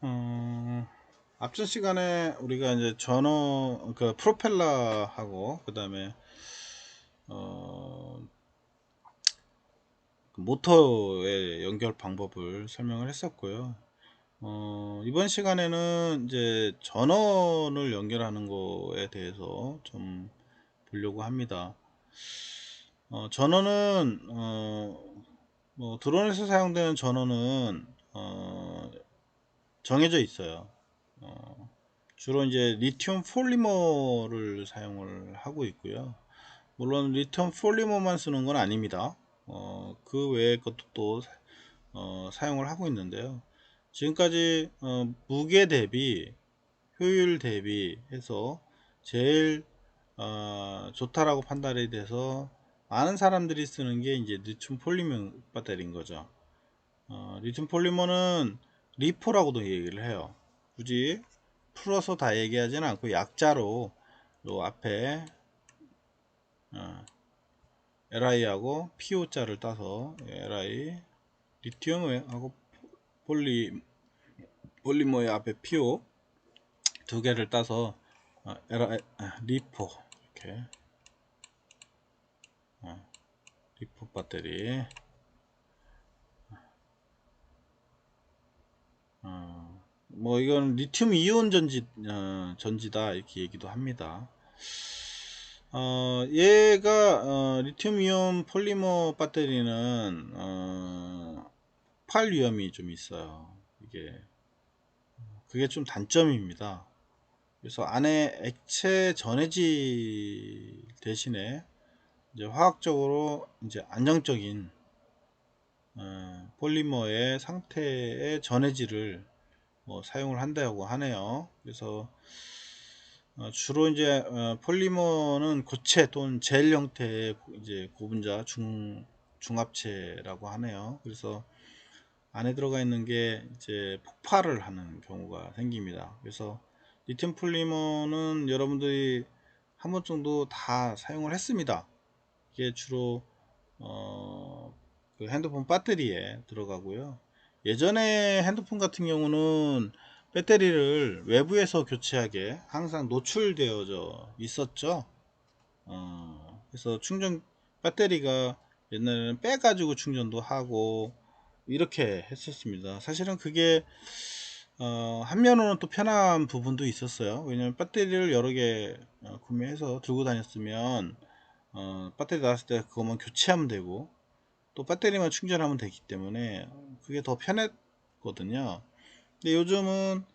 어, 앞전 시간에 우리가 이제 전원 그 프로펠러하고 그 다음에 어, 그 모터의 연결 방법을 설명을 했었고요. 이번 시간에는 이제 전원을 연결하는 거에 대해서 좀 보려고 합니다. 전원은 뭐 드론에서 사용되는 전원은 정해져 있어요. 주로 이제 리튬 폴리머를 사용을 하고 있고요. 물론 리튬 폴리머만 쓰는 건 아닙니다. 그 외의 것도 또 사용을 하고 있는데요. 지금까지 무게 대비 효율 대비 해서 제일 좋다라고 판단이 돼서 많은 사람들이 쓰는 게 이제 리튬 폴리머 배터리인 거죠. 리튬 폴리머는 리포라고도 얘기를 해요. 굳이 풀어서 다 얘기하지는 않고 약자로 요 앞에 LI하고 PO자를 따서 LI 리튬하고 폴리머의 앞에 PO 두 개를 따서 LI 리포 이렇게 리포 배터리 뭐 이건 리튬 이온 전지다 이렇게 얘기도 합니다. 얘가 리튬 이온 폴리머 배터리는 폭발 위험이 좀 있어요. 이게 그게 좀 단점입니다. 그래서 안에 액체 전해질 대신에 이제 화학적으로 이제 안정적인 폴리머의 상태의 전해질을 사용을 한다고 하네요. 그래서 주로 이제 폴리머는 고체 또는 젤 형태의 이제 고분자 중합체라고 하네요. 그래서 안에 들어가 있는 게 이제 폭발을 하는 경우가 생깁니다. 그래서 리튬 폴리머는 여러분들이 한 번 정도 다 사용을 했습니다. 이게 주로 그 핸드폰 배터리에 들어가고요. 예전에 핸드폰 같은 경우는 배터리를 외부에서 교체하게 항상 노출되어져 있었죠. 그래서 충전 배터리가 옛날에는 빼가지고 충전도 하고 이렇게 했었습니다. 사실은 그게 한면으로는 또 편한 부분도 있었어요. 왜냐면 배터리를 여러 개 구매해서 들고 다녔으면 배터리 나왔을 때 그것만 교체하면 되고 또 배터리만 충전하면 되기 때문에 그게 더 편했거든요. 근데 요즘은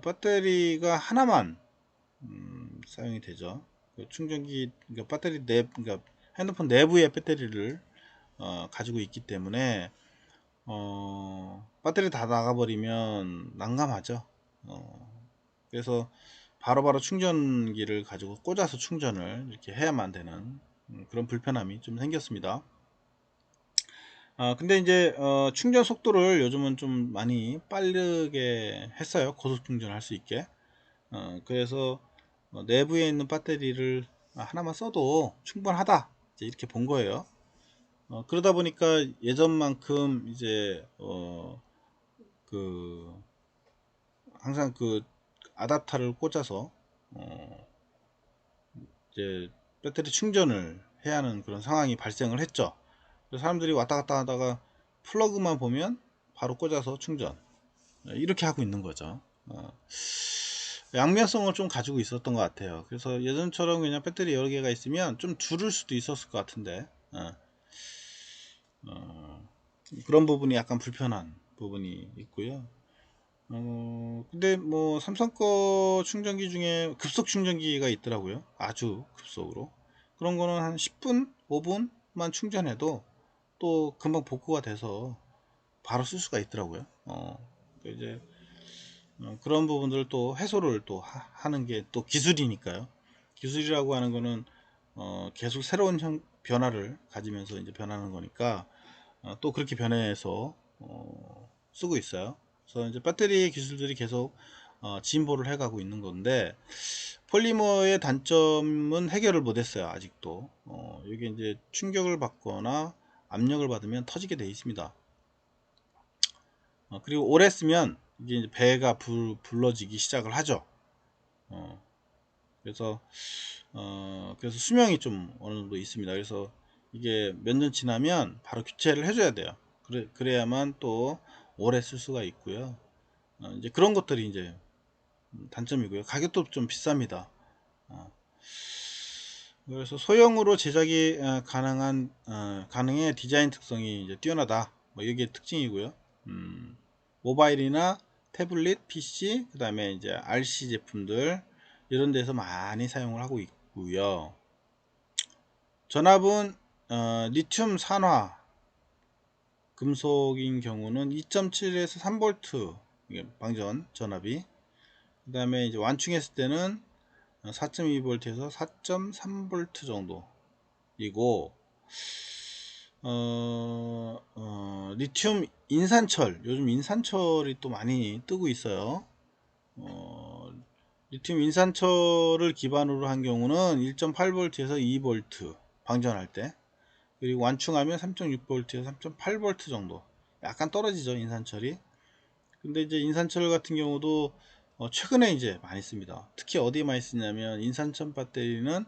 배터리가 하나만 사용이 되죠. 그 충전기 그러니까 배터리 그러니까 핸드폰 내부의 배터리를 가지고 있기 때문에 배터리 다 나가버리면 난감하죠. 그래서 바로바로 충전기를 가지고 꽂아서 충전을 이렇게 해야만 되는 그런 불편함이 좀 생겼습니다. 근데 이제 충전 속도를 요즘은 좀 많이 빠르게 했어요. 고속 충전할 수 있게. 그래서 내부에 있는 배터리를 하나만 써도 충분하다 이제 이렇게 본 거예요. 그러다 보니까 예전만큼 이제 그 항상 그 아답터를 꽂아서 이제 배터리 충전을 해야 하는 그런 상황이 발생을 했죠. 그래서 사람들이 왔다 갔다 하다가 플러그만 보면 바로 꽂아서 충전 이렇게 하고 있는 거죠. 양면성을 좀 가지고 있었던 것 같아요. 그래서 예전처럼 그냥 배터리 여러 개가 있으면 좀 줄을 수도 있었을 것 같은데 그런 부분이 약간 불편한 부분이 있고요. 근데 뭐 삼성 거 충전기 중에 급속 충전기가 있더라고요. 아주 급속으로. 그런 거는 한 10분, 5분만 충전해도 또 금방 복구가 돼서 바로 쓸 수가 있더라고요. 이제 그런 부분들을 또 해소를 또 하는 게 또 기술이니까요. 기술이라고 하는 거는 계속 새로운 변화를 가지면서 이제 변하는 거니까 또 그렇게 변해서 쓰고 있어요. 그래서 이제 배터리 기술들이 계속 진보를 해가고 있는 건데 폴리머의 단점은 해결을 못했어요. 아직도 이게 이제 충격을 받거나 압력을 받으면 터지게 되어 있습니다. 그리고 오래 쓰면 이게 이제 배가 불러지기 시작을 하죠. 그래서 그래서 수명이 좀 어느 정도 있습니다. 그래서 이게 몇 년 지나면 바로 교체를 해줘야 돼요. 그래야만 또 오래 쓸 수가 있고요. 이제 그런 것들이 이제 단점이고요. 가격도 좀 비쌉니다. 그래서 소형으로 제작이 가능해. 디자인 특성이 이제 뛰어나다. 뭐 이게 특징이고요. 모바일이나 태블릿, PC, 그 다음에 이제 RC 제품들 이런 데서 많이 사용을 하고 있고요. 전압은 리튬 산화 금속인 경우는 2.7에서 3V 방전 전압이, 그 다음에 이제 완충했을 때는 4.2V에서 4.3V 정도이고, 리튬 인산철, 요즘 인산철이 또 많이 뜨고 있어요. 리튬 인산철을 기반으로 한 경우는 1.8V에서 2V 방전할 때, 그리고 완충하면 3.6V에서 3.8V 정도, 약간 떨어지죠 인산철이. 근데 이제 인산철 같은 경우도 최근에 이제 많이 씁니다. 특히 어디에 많이 쓰냐면 인산철 배터리는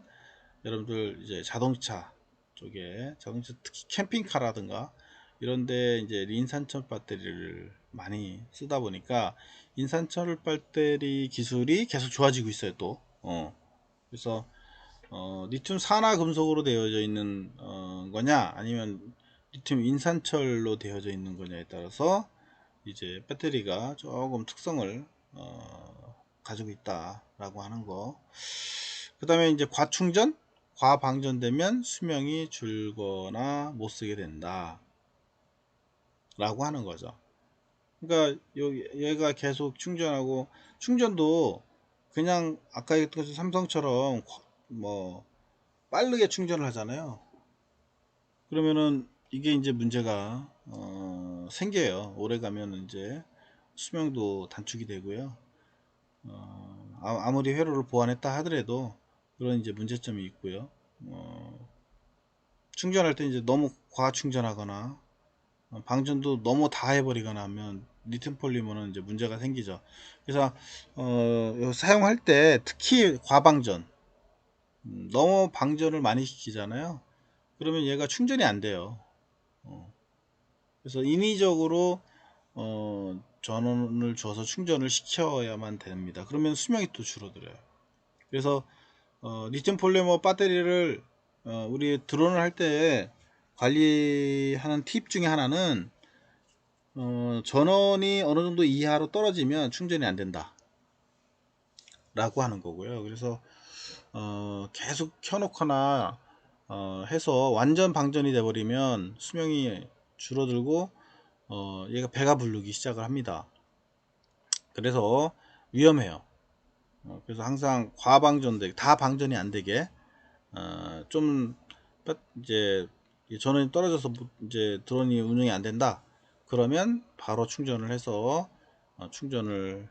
여러분들 이제 자동차 쪽에, 자동차 특히 캠핑카라든가 이런데 이제 인산철 배터리를 많이 쓰다 보니까 인산철 배터리 기술이 계속 좋아지고 있어요 또. 그래서 리튬 산화 금속으로 되어져 있는 거냐, 아니면 리튬 인산철로 되어져 있는 거냐에 따라서 이제 배터리가 조금 특성을 가지고 있다라고 하는 거. 그 다음에 이제 과충전, 과방전되면 수명이 줄거나 못 쓰게 된다 라고 하는 거죠. 그러니까 얘가 계속 충전하고, 충전도 그냥 아까 했던 것처럼 삼성처럼 뭐 빠르게 충전을 하잖아요. 그러면은 이게 이제 문제가 생겨요. 오래 가면 이제 수명도 단축이 되고요. 아무리 회로를 보완했다 하더라도 그런 이제 문제점이 있고요. 충전할 때 이제 너무 과충전하거나 방전도 너무 다 해버리거나 하면 리튬 폴리머는 이제 문제가 생기죠. 그래서 사용할 때 특히 과방전, 너무 방전을 많이 시키잖아요. 그러면 얘가 충전이 안 돼요. 그래서 인위적으로 전원을 줘서 충전을 시켜야만 됩니다. 그러면 수명이 또 줄어들어요. 그래서 리튬 폴리머 배터리를 우리 드론을 할 때 관리하는 팁 중에 하나는 전원이 어느 정도 이하로 떨어지면 충전이 안 된다 라고 하는 거고요. 그래서 계속 켜놓거나 해서 완전 방전이 돼 버리면 수명이 줄어들고 얘가 배가 부르기 시작을 합니다. 그래서 위험해요. 그래서 항상 과방전되게, 다 방전이 안 되게 좀 이제 전원이 떨어져서 이제 드론이 운영이 안 된다 그러면 바로 충전을 해서 충전을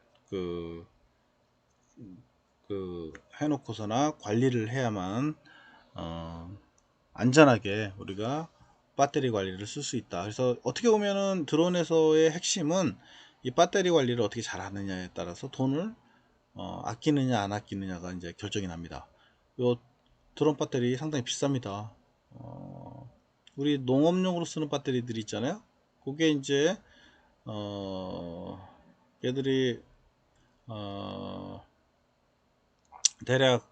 해놓고서나 관리를 해야만 안전하게 우리가 배터리 관리를 쓸 수 있다. 그래서 어떻게 보면은 드론에서의 핵심은 이 배터리 관리를 어떻게 잘 하느냐에 따라서 돈을 아끼느냐 안 아끼느냐가 이제 결정이 납니다. 요 드론 배터리 상당히 비쌉니다. 우리 농업용으로 쓰는 배터리들이 있잖아요. 그게 이제 얘들이 대략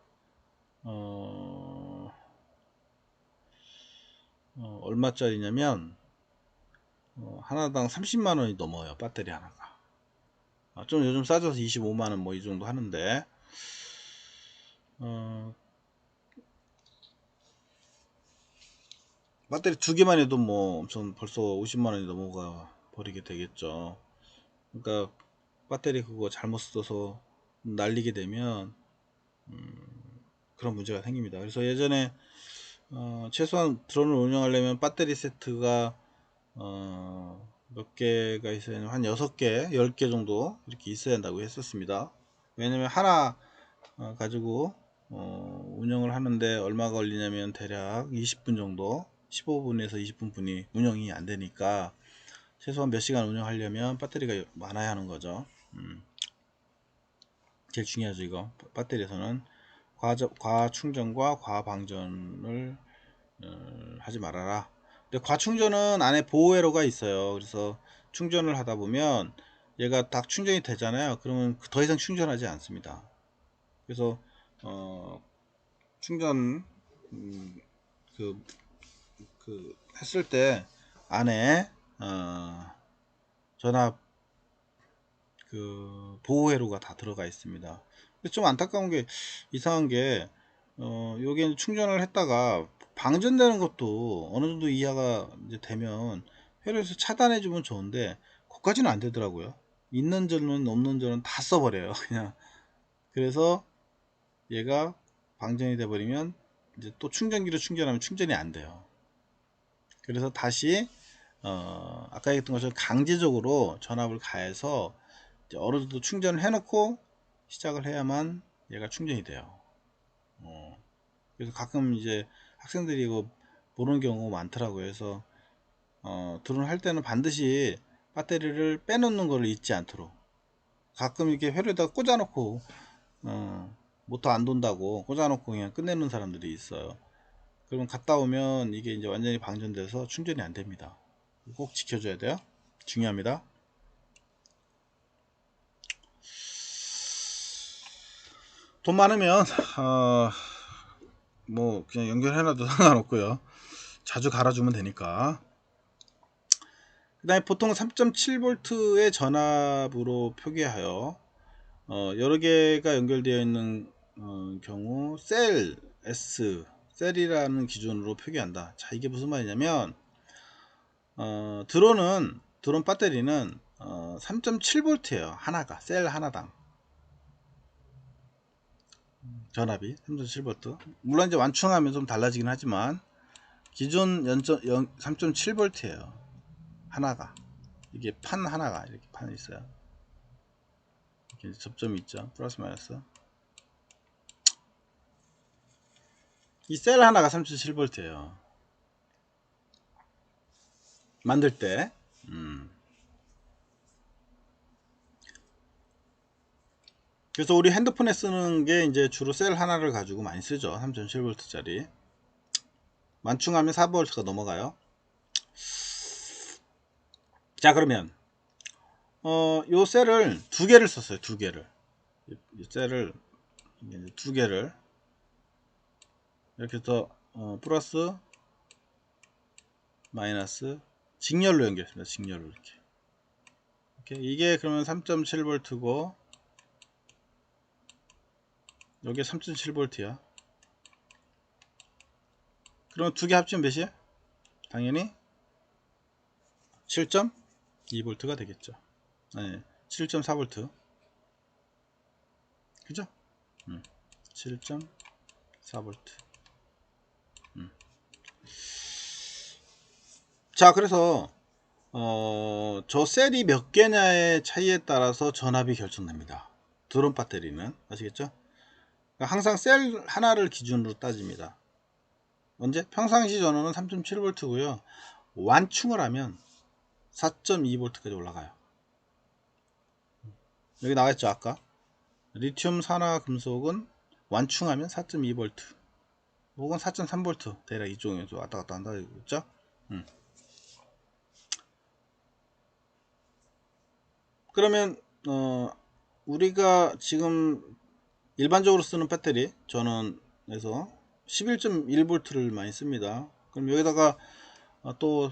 얼마짜리냐면 하나당 30만원이 넘어요. 배터리 하나가. 좀 요즘 싸져서 25만원 뭐 이 정도 하는데, 배터리 두 개만 해도 뭐 엄청 벌써 50만원이 넘어가 버리게 되겠죠. 그러니까 배터리 그거 잘못 써서 날리게 되면 그런 문제가 생깁니다. 그래서 예전에 최소한 드론을 운영하려면 배터리 세트가 몇 개가 있어야 되냐면 한 6개, 10개 정도 이렇게 있어야 한다고 했었습니다. 왜냐면 하나 가지고 운영을 하는데 얼마 걸리냐면 대략 20분 정도, 15분에서 20분 분이 운영이 안 되니까 최소한 몇 시간 운영하려면 배터리가 많아야 하는 거죠. 제일 중요하죠. 이거 배터리에서는 과충전과 과방전을 하지 말아라. 근데 과충전은 안에 보호회로가 있어요. 그래서 충전을 하다 보면 얘가 딱 충전이 되잖아요. 그러면 더 이상 충전하지 않습니다. 그래서 충전 그, 했을 때 안에 전압 보호회로가 다 들어가 있습니다. 근데 좀 안타까운 게 이상한 게 여기 충전을 했다가 방전되는 것도 어느 정도 이하가 이제 되면 회로에서 차단해 주면 좋은데 그것까지는 안 되더라고요. 있는 전은 없는 전은 다 써버려요. 그냥. 그래서 얘가 방전이 돼 버리면 이제 또 충전기로 충전하면 충전이 안 돼요. 그래서 다시 아까 얘기했던 것처럼 강제적으로 전압을 가해서 어느 정도 충전을 해놓고 시작을 해야만 얘가 충전이 돼요. 그래서 가끔 이제 학생들이 이거 모르는 경우가 많더라고요. 그래서 드론 할 때는 반드시 배터리를 빼놓는 걸 잊지 않도록. 가끔 이렇게 회로에다가 꽂아놓고 모터 안 돈다고 꽂아놓고 그냥 끝내는 사람들이 있어요. 그러면 갔다 오면 이게 이제 완전히 방전돼서 충전이 안 됩니다. 꼭 지켜줘야 돼요. 중요합니다. 돈 많으면 뭐 그냥 연결해놔도 상관없고요. 자주 갈아주면 되니까. 그 다음에 보통 3.7V의 전압으로 표기하여 여러 개가 연결되어 있는 경우 셀이라는 기준으로 표기한다. 자, 이게 무슨 말이냐면 드론 배터리는 3.7V예요. 하나가 셀 하나당 전압이 3.7V. 물론 이제 완충하면 좀 달라지긴 하지만 기존 3.7V예요. 하나가. 이게 판 하나가 이렇게 판이 있어요. 이렇게 접점이 있죠. 플러스 마이너스. 이 셀 하나가 3.7V예요. 만들 때. 그래서 우리 핸드폰에 쓰는 게 이제 주로 셀 하나를 가지고 많이 쓰죠. 3.7V짜리. 완충하면 4V가 넘어가요. 자, 그러면 요 셀을 두 개를 썼어요. 두 개를. 이 셀을 두 개를 이렇게 해서 플러스 마이너스 직렬로 연결했습니다. 직렬로 이렇게. 이게 그러면 3.7V고 여기 3.7V야. 그러면 두 개 합치면 몇이야? 당연히 7.2V가 되겠죠. 네, 7.4V. 그죠? 7.4V. 자, 그래서 저 셀이 몇 개냐의 차이에 따라서 전압이 결정됩니다. 드론 배터리는 아시겠죠? 그러니까 항상 셀 하나를 기준으로 따집니다. 언제? 평상시 전원은 3.7V고요. 완충을 하면 4.2V까지 올라가요. 여기 나와있죠 아까 리튬 산화 금속은 완충하면 4.2V 혹은 4.3V 대략 이쪽에서 왔다갔다 한다 그랬죠. 그러면 우리가 지금 일반적으로 쓰는 배터리 전원에서 11.1V를 많이 씁니다. 그럼 여기다가 또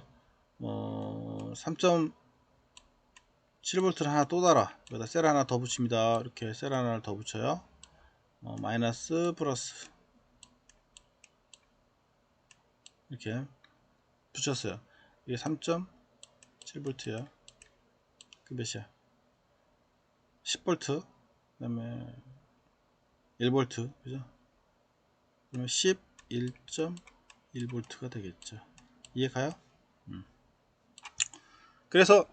3.7V를 하나 또 달아. 여기다 셀 하나 더 붙입니다. 이렇게 셀 하나를 더 붙여요. 마이너스 플러스 이렇게 붙였어요. 이게 3.7V야. 그 몇이야? 10V. 그 다음에 1V. 그죠? 그러면 11.1V가 되겠죠. 이해 가요? 그래서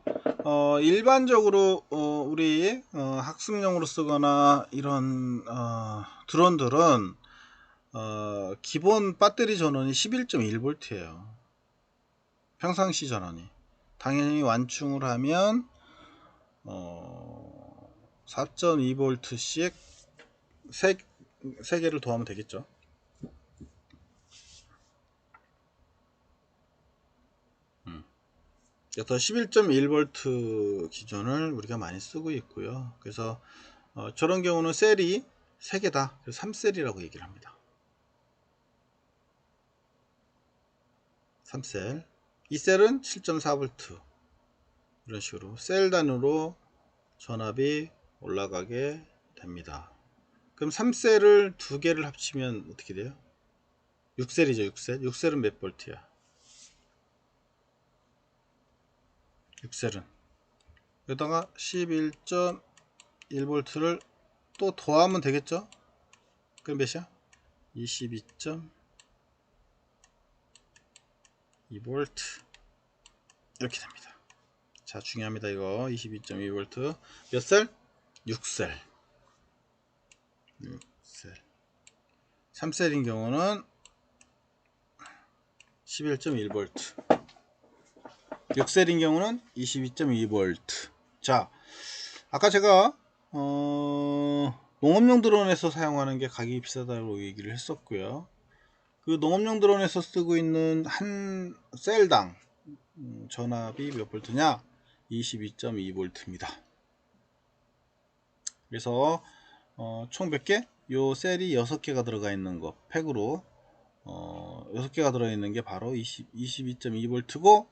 일반적으로 우리 학습용으로 쓰거나 이런 드론들은 기본 배터리 전원이 11.1V예요. 평상시 전원이. 당연히 완충을 하면 4.2V씩 3개를 더하면 되겠죠. 그래서 11.1V 기준을 우리가 많이 쓰고 있고요. 그래서 저런 경우는 셀이 3개다. 그래서 3셀이라고 얘기를 합니다. 3셀. 이 셀은 7.4V. 이런 식으로 셀 단위로 전압이 올라가게 됩니다. 그럼 3셀을 2개를 합치면 어떻게 돼요? 6셀이죠. 6셀. 6셀은 몇 볼트야? 6셀은 여기다가 11.1V를 또 더하면 되겠죠? 그럼 몇이야? 22.2V 이렇게 됩니다. 자, 중요합니다. 이거 22.2V 몇 셀? 6셀. 6셀. 3셀인 경우는 11.1V, 6셀인 경우는 22.2V. 자, 아까 제가 농업용 드론에서 사용하는 게 가격이 비싸다고 얘기를 했었고요. 그 농업용 드론에서 쓰고 있는 한 셀당 전압이 몇 볼트냐? 22.2V입니다. 그래서 총 몇 개? 요 셀이 6개가 들어가 있는 거 팩으로 6개가 들어있는 게 바로 22.2V고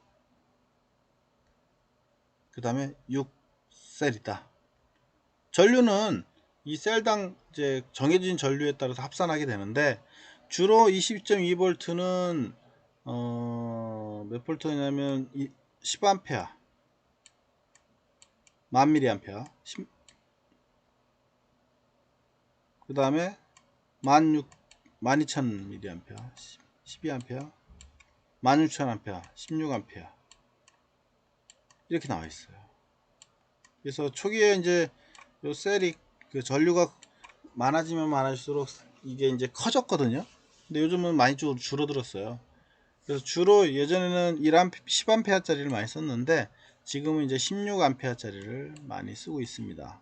그 다음에 6셀이다. 전류는 이 셀당 이제 정해진 전류에 따라서 합산하게 되는데 주로 22.2V는 몇 볼트냐면 10A 1000mA 그 다음에 12,000mA 12A 16,000A 16A 이렇게 나와 있어요. 그래서 초기에 이제 요 셀이 그 전류가 많아지면 많아질수록 이게 이제 커졌거든요. 근데 요즘은 많이 줄어들었어요. 그래서 주로 예전에는 10A 짜리를 많이 썼는데 지금은 이제 16A 짜리를 많이 쓰고 있습니다.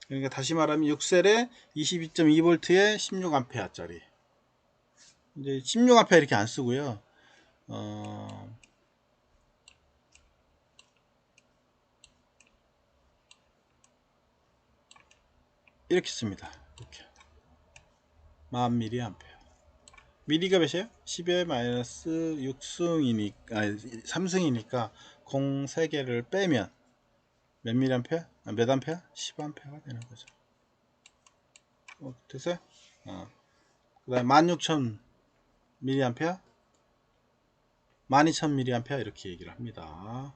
그러니까 다시 말하면 6셀에 22.2V에 16A 짜리. 이제 16A 이렇게 안 쓰고요. 이렇게 씁니다. 이렇게 1000mA. 미리가 몇이에요? 10의 마이너스 6승이니까 아니 3승이니까 0 3개를 빼면 몇 미리암페어? 몇 암페어? 10암페어가 되는 거죠. 됐어요? 그 다음에 16,000 미리암페어, 12,000 미리암페어 이렇게 얘기를 합니다.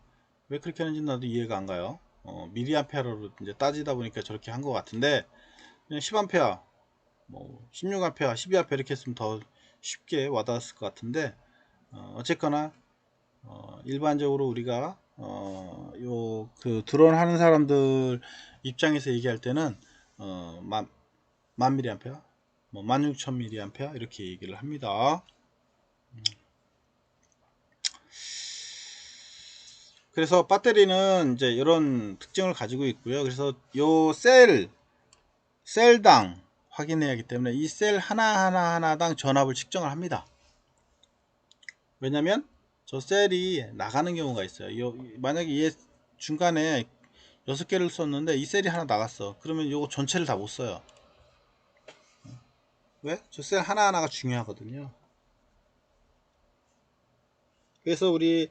왜 그렇게 하는지 나도 이해가 안 가요. 미리암페어로 이제 따지다 보니까 저렇게 한 것 같은데 그냥 10암페어, 뭐 16암페어, 12암페어 이렇게 했으면 더 쉽게 와닿았을 것 같은데 어쨌거나 일반적으로 우리가 요 그 드론 하는 사람들 입장에서 얘기할 때는 만 미리암페어, 뭐 16,000 미리암페어 이렇게 얘기를 합니다. 그래서 배터리는 이제 이런 특징을 가지고 있고요. 그래서 요 셀당 확인해야 하기 때문에 이 셀 하나당 전압을 측정을 합니다. 왜냐면 저 셀이 나가는 경우가 있어요. 만약에 얘 중간에 6개를 썼는데 이 셀이 하나 나갔어. 그러면 요거 전체를 다 못 써요. 왜? 저 셀 하나하나가 중요하거든요. 그래서 우리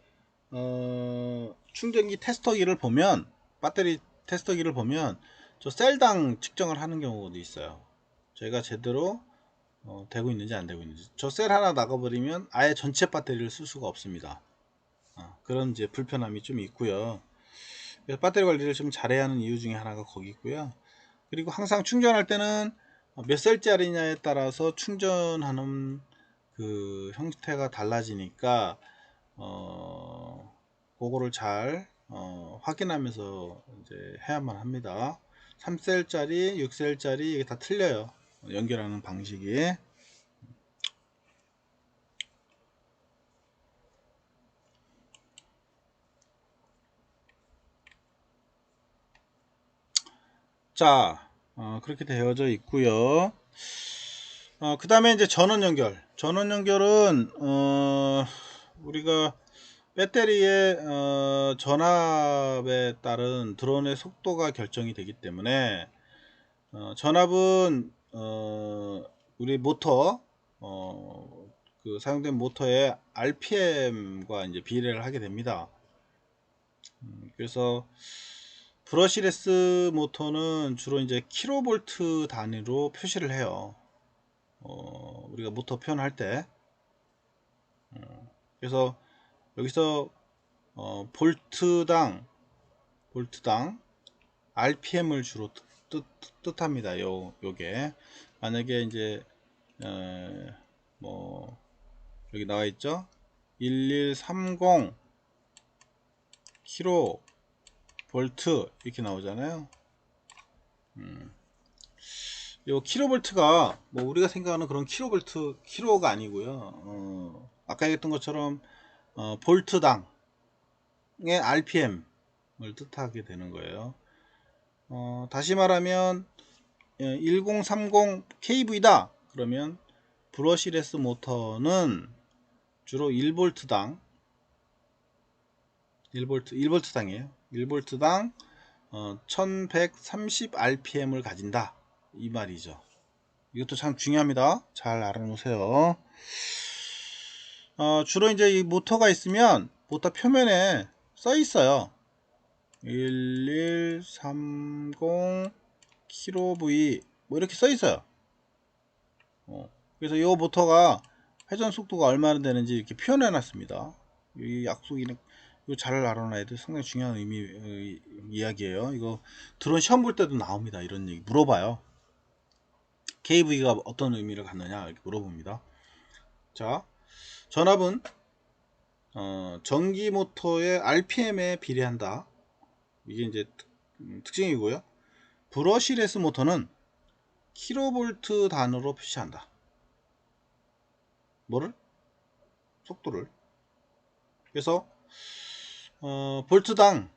충전기 테스터기를 보면, 배터리 테스터기를 보면 저 셀당 측정을 하는 경우도 있어요. 저희가 제대로 되고 있는지 안 되고 있는지. 저 셀 하나 나가버리면 아예 전체 배터리를 쓸 수가 없습니다. 그런 이제 불편함이 좀 있고요. 그래서 배터리 관리를 좀 잘해야 하는 이유 중에 하나가 거기 있고요. 그리고 항상 충전할 때는 몇 셀짜리냐에 따라서 충전하는 그 형태가 달라지니까 그거를 잘 확인하면서 이제 해야만 합니다. 3셀짜리, 6셀짜리 이게 다 틀려요. 연결하는 방식이. 자, 그렇게 되어져 있고요. 그 다음에 이제 전원 연결. 전원 연결은 우리가 배터리의 전압에 따른 드론의 속도가 결정이 되기 때문에 전압은 우리 모터 그 사용된 모터의 RPM과 이제 비례를 하게 됩니다. 그래서 브러시레스 모터는 주로 이제 킬로볼트 단위로 표시를 해요. 우리가 모터 표현할 때. 그래서 여기서 볼트당 RPM을 주로 뜻합니다. 요게 만약에 이제 뭐 여기 나와 있죠. 1130 킬로 볼트 이렇게 나오잖아요. 요 킬로볼트가 뭐 우리가 생각하는 그런 킬로볼트 킬로가 아니고요. 아까 얘기했던 것처럼 볼트당의 RPM을 뜻하게 되는 거예요. 다시 말하면 1030 kV다 그러면 브러시레스 모터는 주로 1볼트당 1볼트당이에요. 1볼트당 1130 rpm을 가진다 이 말이죠. 이것도 참 중요합니다. 잘 알아놓으세요. 주로 이제 이 모터가 있으면 모터 표면에 써 있어요. 1130 kV 뭐 이렇게 써 있어요. 그래서 이 모터가 회전 속도가 얼마나 되는지 이렇게 표현해 놨습니다. 이 약속이는 이거 잘 알아놔야 돼. 상당히 중요한 의미 이야기예요. 이거 드론 시험 볼 때도 나옵니다. 이런 얘기 물어봐요. KV가 어떤 의미를 갖느냐 이렇게 물어봅니다. 자, 전압은 전기 모터의 RPM에 비례한다. 이게 이제 특징이고요. 브러시레스 모터는 킬로볼트 단으로 표시한다. 뭐를? 속도를. 그래서 볼트당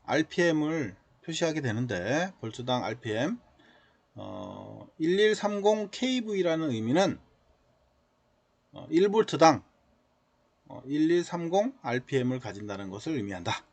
RPM을 표시하게 되는데 볼트당 RPM 1130 kV라는 의미는 1볼트당 1130 rpm을 가진다는 것을 의미한다.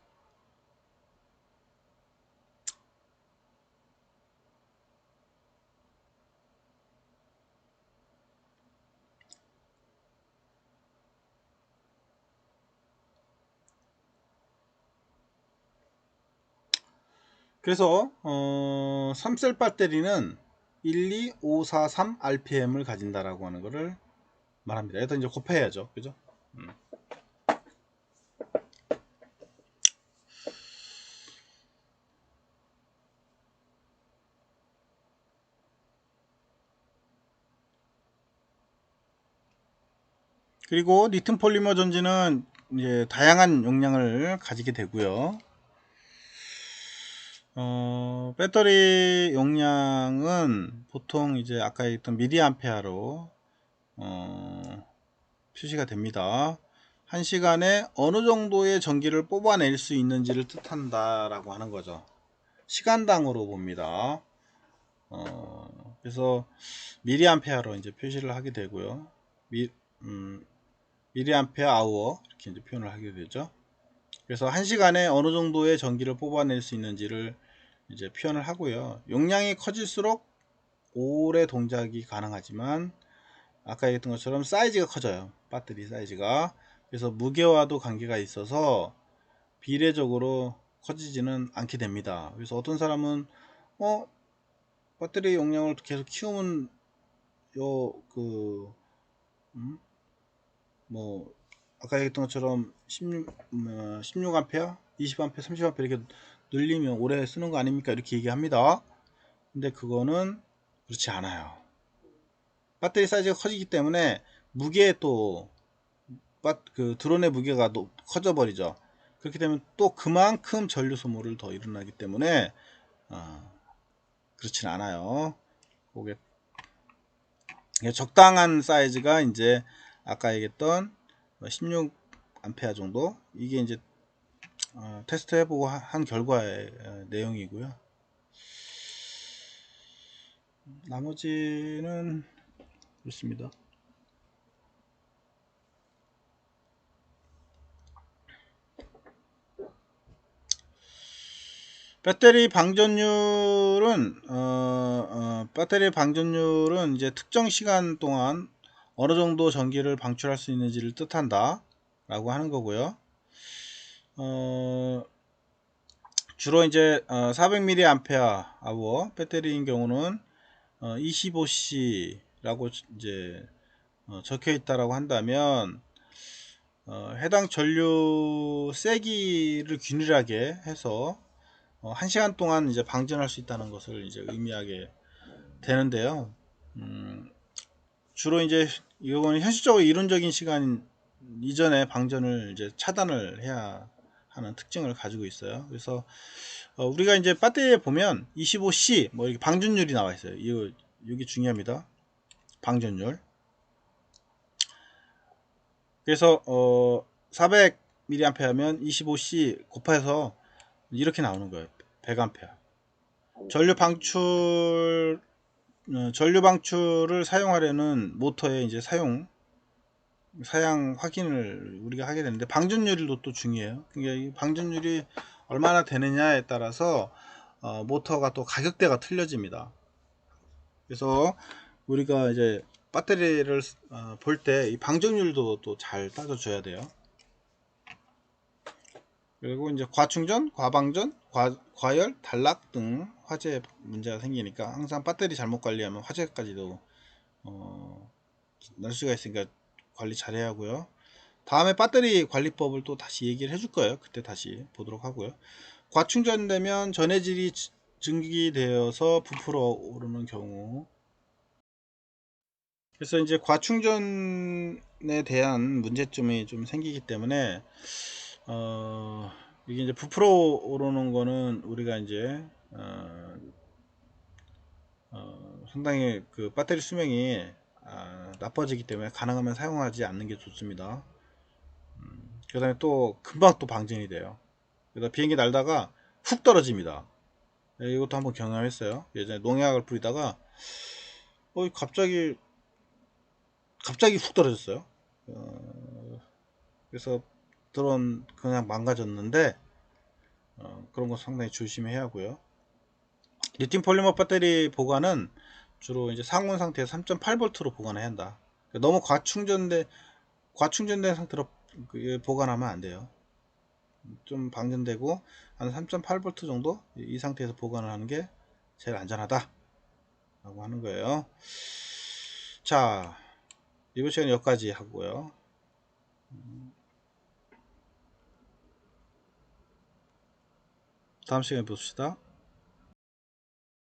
그래서 3셀 배터리는 12543 rpm을 가진다라고 하는 것을 말합니다. 일단 이제 곱해야죠. 그죠? 그리고 니튼 폴리머 전지는 이제 다양한 용량을 가지게 되고요. 배터리 용량은 보통 이제 아까 했던 미리암페어로 표시가 됩니다. 1시간에 어느 정도의 전기를 뽑아낼 수 있는지를 뜻한다라고 하는 거죠. 시간당으로 봅니다. 그래서 미리암페어로 이제 표시를 하게 되고요. 미리암페어 아워 이렇게 이제 표현을 하게 되죠. 그래서 1시간에 어느 정도의 전기를 뽑아낼 수 있는지를 이제 표현을 하고요. 용량이 커질수록 오래 동작이 가능하지만 아까 얘기했던 것처럼 사이즈가 커져요. 배터리 사이즈가. 그래서 무게와도 관계가 있어서 비례적으로 커지지는 않게 됩니다. 그래서 어떤 사람은 배터리 용량을 계속 키우면 뭐 아까 얘기했던 것처럼 16A, 20A, 30A 이렇게 늘리면 오래 쓰는 거 아닙니까? 이렇게 얘기합니다. 근데 그거는 그렇지 않아요. 배터리 사이즈가 커지기 때문에 무게에 또 그 드론의 무게가 커져 버리죠. 그렇게 되면 또 그만큼 전류 소모를 더 일어나기 때문에 그렇진 않아요. 그게 적당한 사이즈가 이제 아까 얘기했던 16A 정도 이게 이제 테스트 해보고 한 결과의 내용이고요. 나머지는 그렇습니다. 배터리 방전율은 배터리 방전율은 이제 특정 시간 동안 어느 정도 전기를 방출할 수 있는지를 뜻한다 라고 하는 거고요. 주로 이제 400mAh 배터리인 경우는 25C라고 이제 적혀 있다라고 한다면 해당 전류 세기를 균일하게 해서 1시간 동안 이제 방전할 수 있다는 것을 이제 의미하게 되는데요. 주로 이제 이거는 현실적으로 이론적인 시간 이전에 방전을 이제 차단을 해야 하는 특징을 가지고 있어요. 그래서 우리가 이제 배터리에 보면 25C 뭐 이렇게 방전율이 나와 있어요. 이게 중요합니다. 방전율. 그래서 400mA 하면 25C 곱해서 이렇게 나오는 거예요. 100A. 전류 방출을 사용하려는 모터의 이제 사양 확인을 우리가 하게 되는데, 방전율도 또 중요해요. 그러니까 이 방전율이 얼마나 되느냐에 따라서 모터가 또 가격대가 틀려집니다. 그래서 우리가 이제 배터리를 볼 때 이 방전율도 또 잘 따져줘야 돼요. 그리고 이제 과충전, 과방전, 과열, 단락 등 화재 문제가 생기니까 항상 배터리 잘못 관리하면 화재까지도 날 수가 있으니까 관리 잘해야 하고요. 다음에 배터리 관리법을 또 다시 얘기를 해줄 거예요. 그때 다시 보도록 하고요. 과충전되면 전해질이 증기되어서 부풀어 오르는 경우. 그래서 이제 과충전에 대한 문제점이 좀 생기기 때문에 이게 이제 부풀어 오르는 거는 우리가 이제 상당히 그 배터리 수명이 나빠지기 때문에 가능하면 사용하지 않는 게 좋습니다. 그 다음에 또 금방 또 방전이 돼요. 그래서 비행기 날다가 훅 떨어집니다. 이것도 한번 경험했어요. 예전에 농약을 뿌리다가 갑자기 훅 떨어졌어요. 그래서 드론 그냥 망가졌는데 그런 거 상당히 조심해야 하고요. 리튬 폴리머 배터리 보관은 주로 이제 상온 상태에서 3.8V로 보관해야 한다. 너무 과충전된 상태로 보관하면 안 돼요. 좀 방전되고 한 3.8V 정도 이 상태에서 보관을 하는 게 제일 안전하다 라고 하는 거예요. 자, 이번 시간은 여기까지 하고요. 다음 시간에 봅시다.